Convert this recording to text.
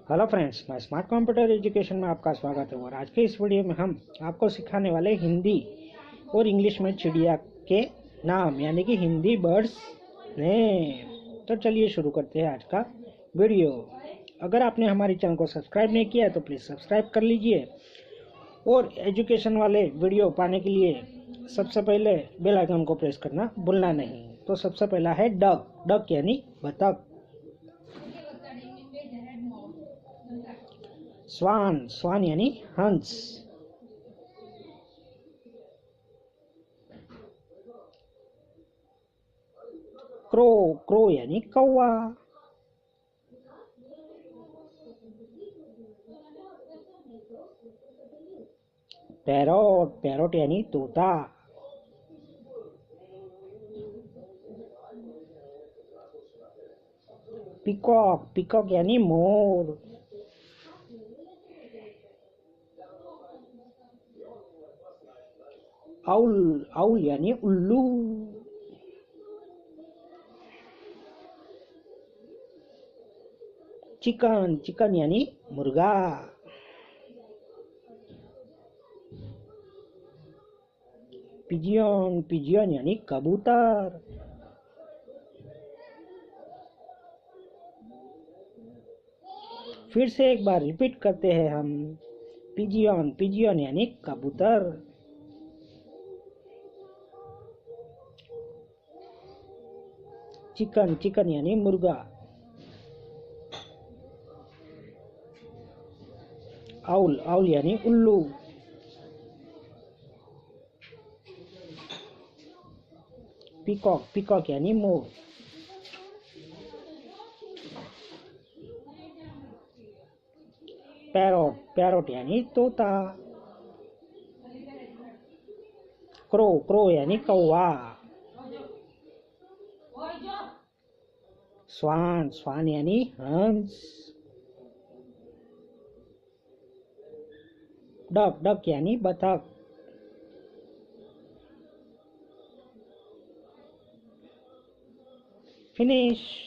Hello friends, मैं smart computer education में आपका स्वागत है। और आज के इस वीडियो में हम आपको सिखाने वाले हिंदी और इंग्लिश में चिड़िया के नाम यानी कि हिंदी बर्ड्स नेम। तो चलिए शुरू करते हैं आज का वीडियो। अगर आपने हमारे चैनल को सब्सक्राइब नहीं किया है तो प्लीज़ सब्सक्राइब कर लीजिए और एजुकेशन वाले वीडियो पाने के लिए सबसे पहले बेल आइकन को प्रेस करना भूलना नहीं। तो सबसे पहला है डक। डक यानी बतख। स्वान। स्वान यानी हंस। क्रो। क्रो यानी कौवा। पैरोट। पैरोट यानी तोता। पिकॉक। पिकॉक यानी मोर। आउल। आउल यानी उल्लू। चिकन। चिकन यानी मुर्गा। पिजियन। पिजियन यानी कबूतर। फिर से एक बार रिपीट करते हैं हम। पिजियन। पिजियन यानी कबूतर। चिकन। चिकन यानी मुर्गा। आउल। आउल यानी उल्लू। पीकॉक। पीकॉक यानी मोर। पैरोट। पैरोट यानी तोता। क्रो। क्रो यानी कौवा। स्वान। स्वान यानी हंस। डक। डक यानी बतख। फिनिश।